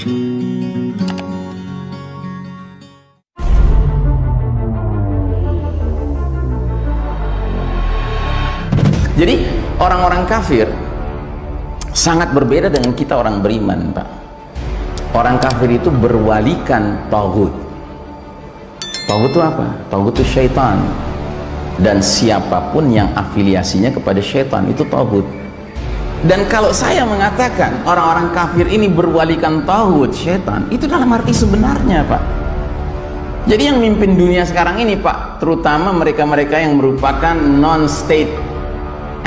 Jadi orang-orang kafir sangat berbeda dengan kita orang beriman, Pak. Orang kafir itu berwalikan tauhid. Tauhid itu apa? Tauhid itu syaitan. Dan siapapun yang afiliasinya kepada syaitan itu tauhid. Dan kalau saya mengatakan orang-orang kafir ini berwalikan tauhid syaitan, itu dalam arti sebenarnya, Pak. Jadi yang mimpin dunia sekarang ini, Pak, terutama mereka-mereka yang merupakan non-state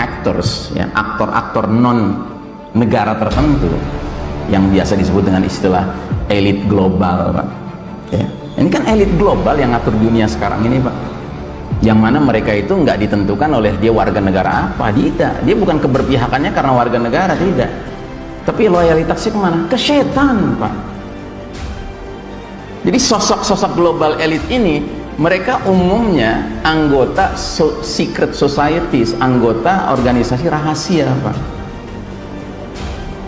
actors, ya, aktor-aktor non negara tertentu, yang biasa disebut dengan istilah elit global, Pak. Ya. Ini kan elit global yang ngatur dunia sekarang ini, Pak. Yang mana mereka itu nggak ditentukan oleh dia warga negara apa, tidak. Dia bukan keberpihakannya karena warga negara, tidak. Tapi loyalitasnya kemana? Ke setan, Pak. Jadi sosok-sosok global elit ini, mereka umumnya anggota secret societies, anggota organisasi rahasia, Pak.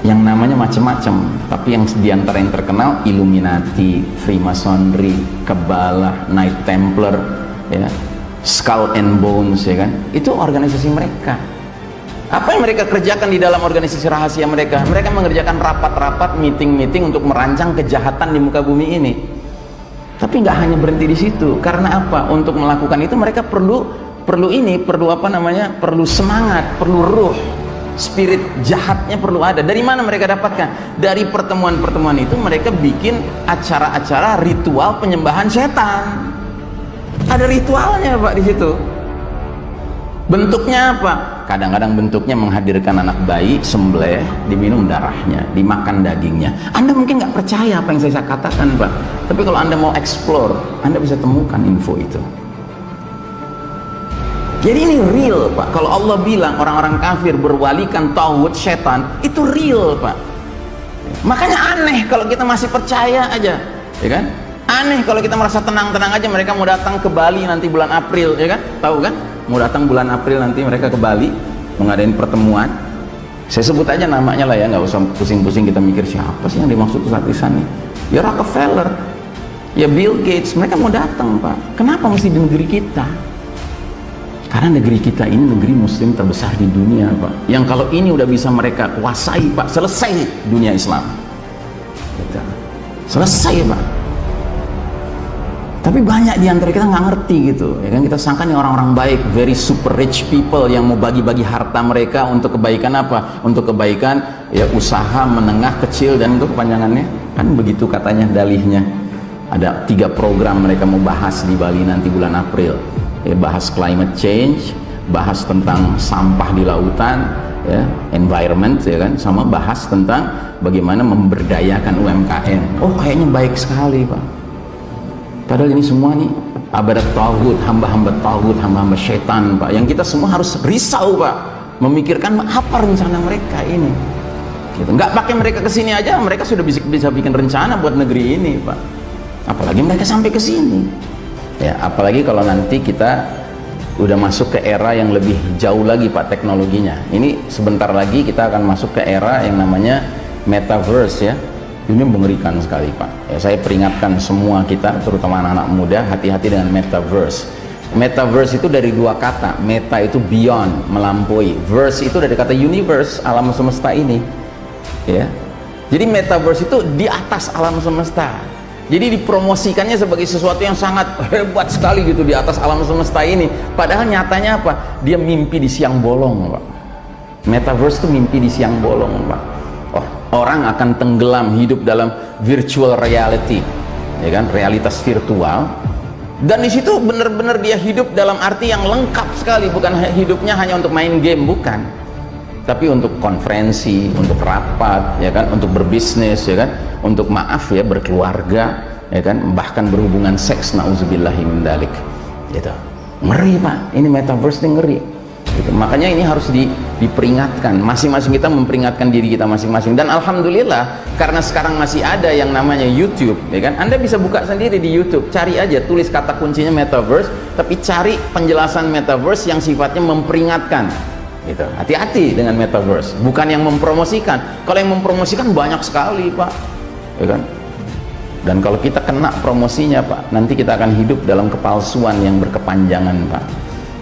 Yang namanya macam-macam, tapi yang diantara yang terkenal Illuminati, Freemasonry, Kabbalah, Knight Templar, ya, Skull and Bones, ya kan? Itu organisasi mereka. Apa yang mereka kerjakan di dalam organisasi rahasia mereka? Mereka mengerjakan rapat-rapat, meeting-meeting untuk merancang kejahatan di muka bumi ini. Tapi nggak hanya berhenti di situ. Karena apa? Untuk melakukan itu mereka perlu semangat, perlu ruh, spirit jahatnya perlu ada. Dari mana mereka dapatkan? Dari pertemuan-pertemuan itu mereka bikin acara-acara ritual penyembahan setan. Ada ritualnya, Pak, di situ. Bentuknya apa? Kadang-kadang bentuknya menghadirkan anak bayi, sembelih, diminum darahnya, dimakan dagingnya. Anda mungkin nggak percaya apa yang saya katakan, Pak. Tapi kalau Anda mau explore, Anda bisa temukan info itu. Jadi ini real, Pak. Kalau Allah bilang orang-orang kafir berwalikan tauhid setan, itu real, Pak. Makanya aneh kalau kita masih percaya aja, ya kan? Aneh kalau kita merasa tenang-tenang aja mereka mau datang ke Bali nanti bulan April, ya kan? Tahu kan? Mau datang bulan April nanti mereka ke Bali mengadain pertemuan. Saya sebut aja namanya lah ya, nggak usah pusing-pusing kita mikir siapa sih yang dimaksud artisan nih. Ya Rockefeller, ya Bill Gates, mereka mau datang, Pak. Kenapa mesti di negeri kita? Karena negeri kita ini negeri muslim terbesar di dunia, Pak. Yang kalau ini udah bisa mereka kuasai, Pak, selesai dunia Islam. Gitu. Selesai, Pak. Tapi banyak di antara kita nggak ngerti gitu, ya kan? Kita sangka nih orang-orang baik, very super rich people yang mau bagi-bagi harta mereka untuk kebaikan apa? Untuk kebaikan ya usaha menengah, kecil, dan itu kepanjangannya kan begitu katanya dalihnya. Ada 3 program mereka mau bahas di Bali nanti bulan April. Ya, bahas climate change, bahas tentang sampah di lautan, ya, environment, ya kan, sama bahas tentang bagaimana memberdayakan UMKM. Oh, kayaknya baik sekali, Pak. Padahal ini semua nih abadat tauhid, hamba-hamba tauhid, hamba-hamba syaitan, Pak. Yang kita semua harus risau, Pak, memikirkan apa rencana mereka ini. Gitu. Nggak pakai mereka ke sini aja, mereka sudah bisa bikin rencana buat negeri ini, Pak. Apalagi mereka sampai ke sini. Ya, apalagi kalau nanti kita udah masuk ke era yang lebih jauh lagi, Pak, teknologinya. Ini sebentar lagi kita akan masuk ke era yang namanya metaverse, ya. Ini mengerikan sekali, Pak. Ya, saya peringatkan semua kita, terutama anak-anak muda, hati-hati dengan metaverse. Metaverse itu dari 2 kata. Meta itu beyond, melampaui. Verse itu dari kata universe, alam semesta ini. Ya. Jadi metaverse itu di atas alam semesta. Jadi dipromosikannya sebagai sesuatu yang sangat hebat sekali gitu di atas alam semesta ini. Padahal nyatanya apa? Dia mimpi di siang bolong, Pak. Metaverse itu mimpi di siang bolong, Pak. Orang akan tenggelam hidup dalam virtual reality, ya kan, realitas virtual. Dan di situ benar-benar dia hidup dalam arti yang lengkap sekali, bukan hidupnya hanya untuk main game, bukan. Tapi untuk konferensi, untuk rapat, ya kan, untuk berbisnis, ya kan, untuk maaf ya berkeluarga, ya kan, bahkan berhubungan seks, nauzubillahi min dzalik. Gitu. Ngeri, Pak. Ini metaverse ini ngeri. Gitu. Makanya ini harus diperingatkan, masing-masing kita memperingatkan diri kita masing-masing. Dan alhamdulillah karena sekarang masih ada yang namanya YouTube, ya kan, Anda bisa buka sendiri di YouTube, cari aja, tulis kata kuncinya metaverse, tapi cari penjelasan metaverse yang sifatnya memperingatkan. Gitu. Hati-hati dengan metaverse, bukan yang mempromosikan. Kalau yang mempromosikan banyak sekali, Pak. ya kan? Dan kalau kita kena promosinya Pak, nanti kita akan hidup dalam kepalsuan yang berkepanjangan Pak.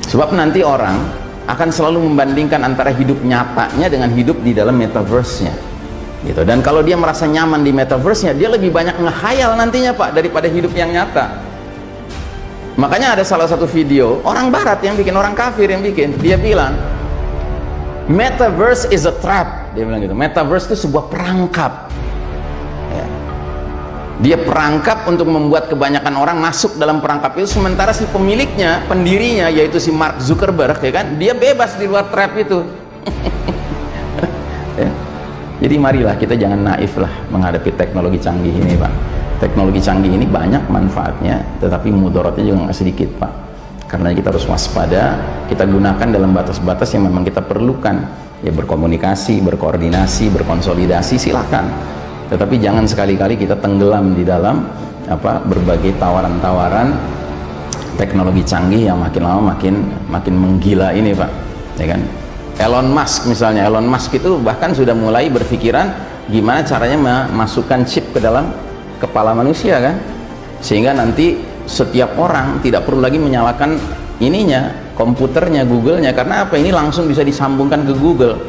Sebab nanti orang akan selalu membandingkan antara hidup nyatanya dengan hidup di dalam metaverse-nya gitu. Dan kalau dia merasa nyaman di metaverse-nya, dia lebih banyak ngehayal nantinya Pak daripada hidup yang nyata. Makanya ada salah satu video orang barat yang bikin, orang kafir yang bikin, dia bilang metaverse is a trap, dia bilang gitu. Metaverse itu sebuah perangkap ya. Dia perangkap untuk membuat kebanyakan orang masuk dalam perangkap itu, sementara si pemiliknya, pendirinya, yaitu si Mark Zuckerberg ya kan, dia bebas di luar trap itu. Ya. Jadi marilah kita jangan naif lah menghadapi teknologi canggih ini Pak. Teknologi canggih ini banyak manfaatnya, tetapi mudaratnya juga nggak sedikit Pak. Karena kita harus waspada, kita gunakan dalam batas-batas yang memang kita perlukan. Ya berkomunikasi, berkoordinasi, berkonsolidasi silakan. Tetapi jangan sekali-kali kita tenggelam di dalam berbagai tawaran-tawaran teknologi canggih yang makin lama makin menggila ini Pak, ya kan? Elon Musk misalnya, Elon Musk itu bahkan sudah mulai berpikiran gimana caranya memasukkan chip ke dalam kepala manusia kan, sehingga nanti setiap orang tidak perlu lagi menyalakan ininya, komputernya, Google-nya, karena apa? Ini langsung bisa disambungkan ke Google.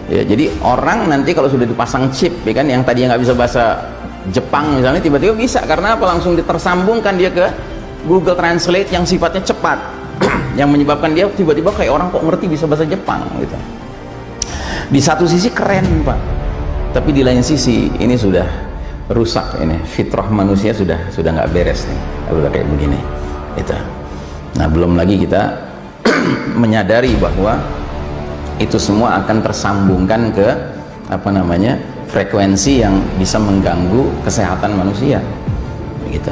Ya, jadi orang nanti kalau sudah dipasang chip, ya kan, yang tadinya nggak bisa bahasa Jepang misalnya, tiba-tiba bisa, karena apa? Langsung tersambungkan dia ke Google Translate yang sifatnya cepat, yang menyebabkan dia tiba-tiba kayak orang kok ngerti bisa bahasa Jepang gitu. Di satu sisi keren Pak, tapi di lain sisi ini sudah rusak, ini fitrah manusia sudah nggak beres nih kalau udah kayak begini gitu. Nah belum lagi kita menyadari bahwa itu semua akan tersambungkan ke frekuensi yang bisa mengganggu kesehatan manusia gitu.